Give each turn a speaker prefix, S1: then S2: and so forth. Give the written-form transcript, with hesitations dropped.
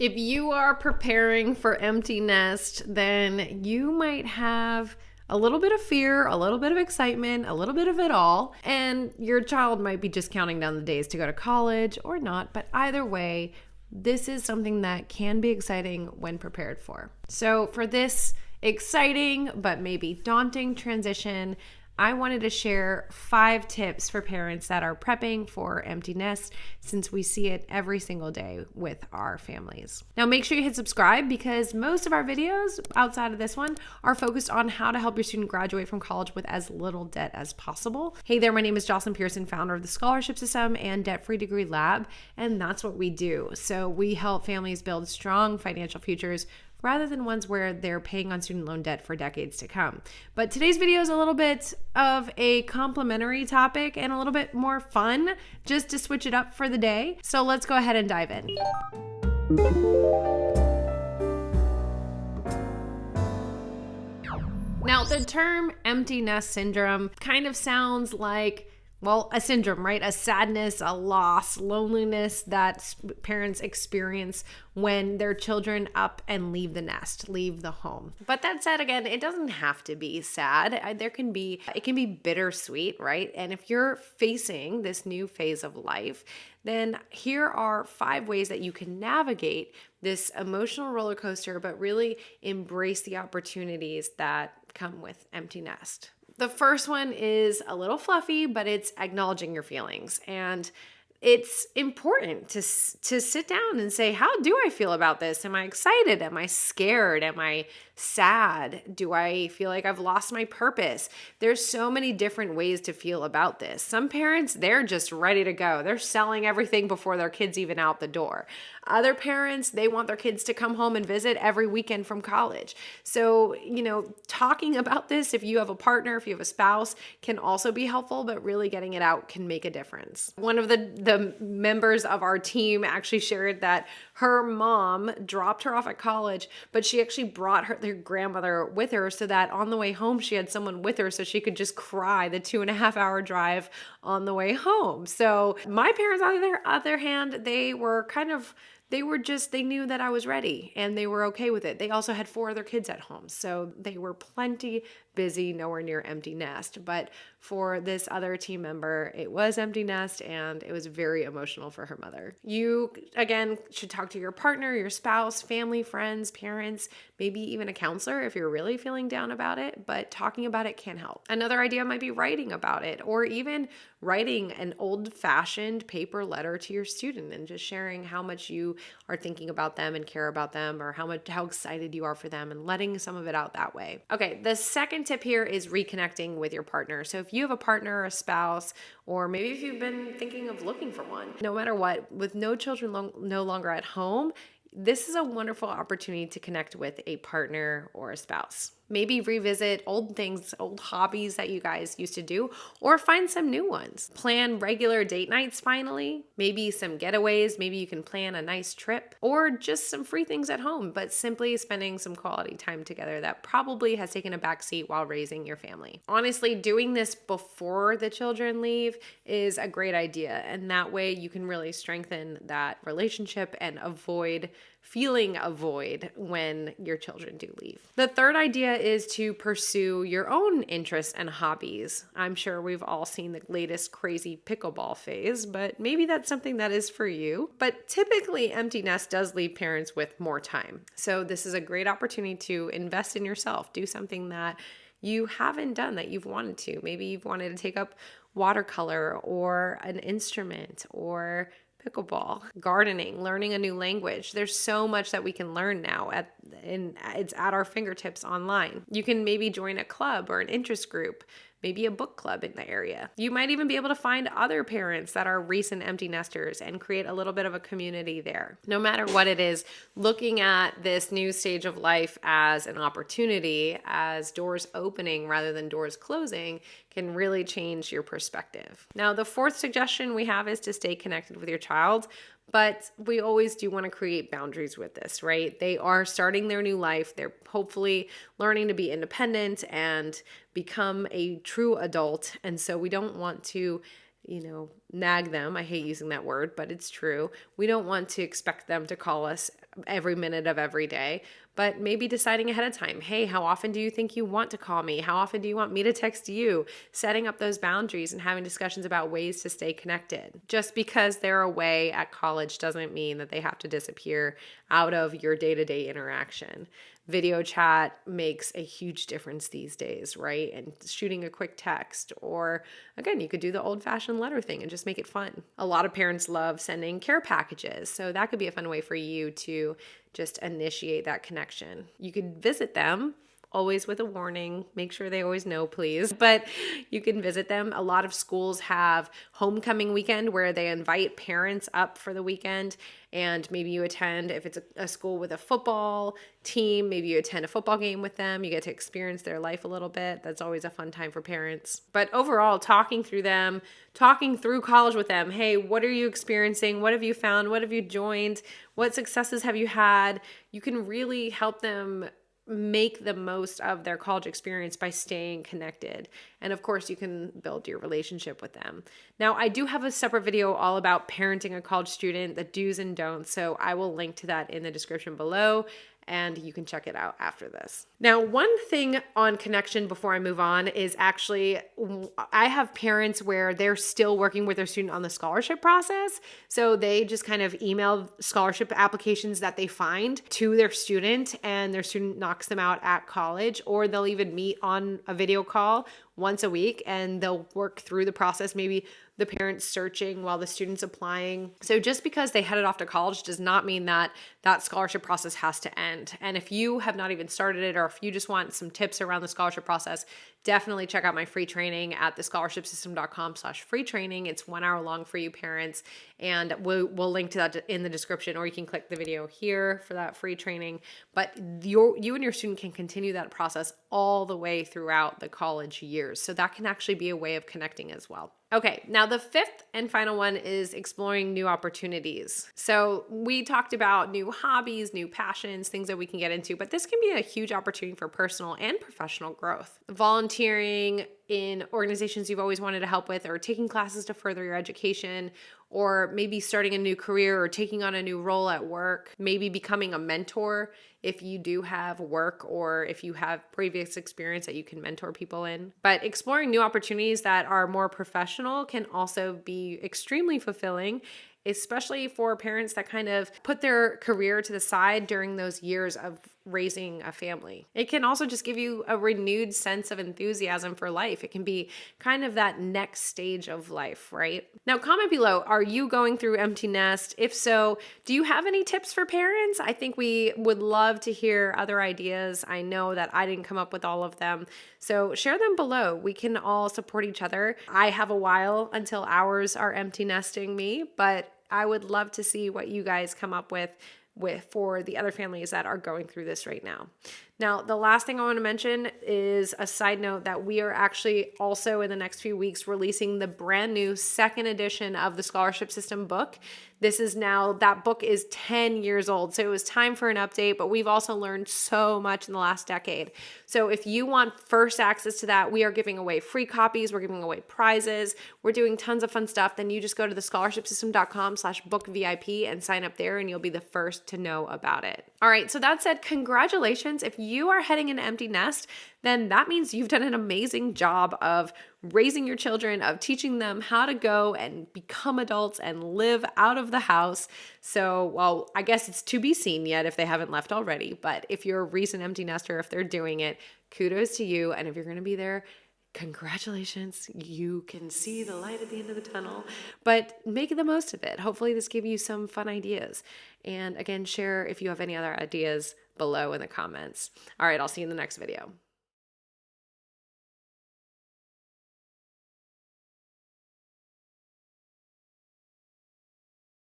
S1: If you are preparing for empty nest, then you might have a little bit of fear, a little bit of excitement, a little bit of it all, and your child might be just counting down the days to go to college or not, but either way, this is something that can be exciting when prepared for. So for this exciting but maybe daunting transition, I wanted to share 5 tips for parents that are prepping for empty nest, since we see it every single day with our families. Now make sure you hit subscribe, because most of our videos outside of this one are focused on how to help your student graduate from college with as little debt as possible. Hey there, my name is Jocelyn Pearson, founder of the Scholarship System and Debt Free Degree Lab, and that's what we do. So we help families build strong financial futures rather than ones where they're paying on student loan debt for decades to come. But today's video is a little bit of a complimentary topic and a little bit more fun, just to switch it up for the day. So let's go ahead and dive in. Now, the term empty nest syndrome kind of sounds like, well, a syndrome, right? A sadness, a loss, loneliness that parents experience when their children up and leave the nest, leave the home. But that said, again, it doesn't have to be sad. It can be bittersweet, right? And if you're facing this new phase of life, then here are 5 ways that you can navigate this emotional roller coaster, but really embrace the opportunities that come with empty nest. The first one is a little fluffy, but it's acknowledging your feelings. And it's important to sit down and say, how do I feel about this? Am I excited? Am I scared? Am I sad? Do I feel like I've lost my purpose? There's so many different ways to feel about this. Some parents, they're just ready to go. They're selling everything before their kids even out the door. Other parents, they want their kids to come home and visit every weekend from college. So, talking about this, if you have a partner, if you have a spouse, can also be helpful, but really getting it out can make a difference. One of the members of our team actually shared that her mom dropped her off at college, but she actually brought their grandmother with her, so that on the way home, she had someone with her so she could just cry the 2.5-hour drive on the way home. So my parents, on the other hand, they knew that I was ready and they were okay with it. They also had 4 other kids at home, so they were plenty busy, nowhere near empty nest. But for this other team member, it was empty nest, and it was very emotional for her mother. You, again, should talk to your partner, your spouse, family, friends, parents, maybe even a counselor if you're really feeling down about it, but talking about it can help. Another idea might be writing about it, or even writing an old-fashioned paper letter to your student and just sharing how much you are thinking about them and care about them, or how excited you are for them, and letting some of it out that way. Okay, the second tip here is reconnecting with your partner. So if you have a partner or a spouse, or maybe if you've been thinking of looking for one, no matter what, with no children no longer at home, this is a wonderful opportunity to connect with a partner or a spouse. Maybe revisit old things, old hobbies that you guys used to do, or find some new ones. Plan regular date nights finally, maybe some getaways, maybe you can plan a nice trip, or just some free things at home, but simply spending some quality time together that probably has taken a backseat while raising your family. Honestly, doing this before the children leave is a great idea, and that way you can really strengthen that relationship and avoid feeling a void when your children do leave. The third idea is to pursue your own interests and hobbies. I'm sure we've all seen the latest crazy pickleball phase, but maybe that's something that is for you. But typically, empty nest does leave parents with more time. So this is a great opportunity to invest in yourself. Do something that you haven't done that you've wanted to. Maybe you've wanted to take up watercolor or an instrument or pickleball, gardening, learning a new language. There's so much that we can learn now it's at our fingertips online. You can maybe join a club or an interest group, maybe a book club in the area. You might even be able to find other parents that are recent empty nesters and create a little bit of a community there. No matter what it is, looking at this new stage of life as an opportunity, as doors opening rather than doors closing, can really change your perspective. Now, the fourth suggestion we have is to stay connected with your child. But we always do want to create boundaries with this, right? They are starting their new life. They're hopefully learning to be independent and become a true adult. And so we don't want to, nag them. I hate using that word, but it's true. We don't want to expect them to call us every minute of every day, but maybe deciding ahead of time, hey, how often do you think you want to call me? How often do you want me to text you? Setting up those boundaries and having discussions about ways to stay connected. Just because they're away at college doesn't mean that they have to disappear out of your day-to-day interaction. Video chat makes a huge difference these days, right? And shooting a quick text, or again, you could do the old-fashioned letter thing and just make it fun. A lot of parents love sending care packages, so that could be a fun way for you to just initiate that connection. You could visit them, always with a warning. Make sure they always know, please. But you can visit them. A lot of schools have homecoming weekend where they invite parents up for the weekend, and maybe you attend, if it's a school with a football team, maybe you attend a football game with them. You get to experience their life a little bit. That's always a fun time for parents. But overall, talking through college with them. Hey, what are you experiencing? What have you found? What have you joined? What successes have you had? You can really help them make the most of their college experience by staying connected. And of course, you can build your relationship with them. Now, I do have a separate video all about parenting a college student, the do's and don'ts. So I will link to that in the description below, and you can check it out after this. Now, one thing on connection before I move on is actually, I have parents where they're still working with their student on the scholarship process. So they just kind of email scholarship applications that they find to their student, and their student knocks them out at college, or they'll even meet on a video call once a week and they'll work through the process. Maybe the parent's searching while the student's applying. So just because they headed off to college does not mean that that scholarship process has to end. And if you have not even started it, or if you just want some tips around the scholarship process, definitely check out my free training at thescholarshipsystem.com/free training. It's 1 hour long for you parents, and we'll link to that in the description, or you can click the video here for that free training. But you and your student can continue that process all the way throughout the college years. So that can actually be a way of connecting as well. Okay, now the fifth and final one is exploring new opportunities. So we talked about new hobbies, new passions, things that we can get into, but this can be a huge opportunity for personal and professional growth. Volunteering in organizations you've always wanted to help with, or taking classes to further your education, or maybe starting a new career or taking on a new role at work, maybe becoming a mentor if you do have work or if you have previous experience that you can mentor people in. But exploring new opportunities that are more professional can also be extremely fulfilling, especially for parents that kind of put their career to the side during those years of raising a family. It can also just give you a renewed sense of enthusiasm for life. It can be kind of that next stage of life, right? Now, comment below, are you going through empty nest? If so, do you have any tips for parents? I think we would love to hear other ideas. I know that I didn't come up with all of them, so share them below. We can all support each other. I have a while until ours are empty nesting me, but I would love to see what you guys come up with for the other families that are going through this right now. Now, the last thing I want to mention is a side note that we are actually also in the next few weeks releasing the brand new second edition of the Scholarship System book. That book is 10 years old, so it was time for an update, but we've also learned so much in the last decade. So if you want first access to that, we are giving away free copies, we're giving away prizes, we're doing tons of fun stuff. Then you just go to thescholarshipsystem.com/bookvip and sign up there, and you'll be the first to know about it. All right, so that said, congratulations. If you are heading into empty nest, then that means you've done an amazing job of raising your children, of teaching them how to go and become adults and live out of the house. So, well, I guess it's to be seen yet if they haven't left already, but if you're a recent empty nester, if they're doing it, kudos to you. And if you're going to be there, congratulations. You can see the light at the end of the tunnel, but make the most of it. Hopefully this gave you some fun ideas. And again, share if you have any other ideas below in the comments. All right, I'll see you in the next video.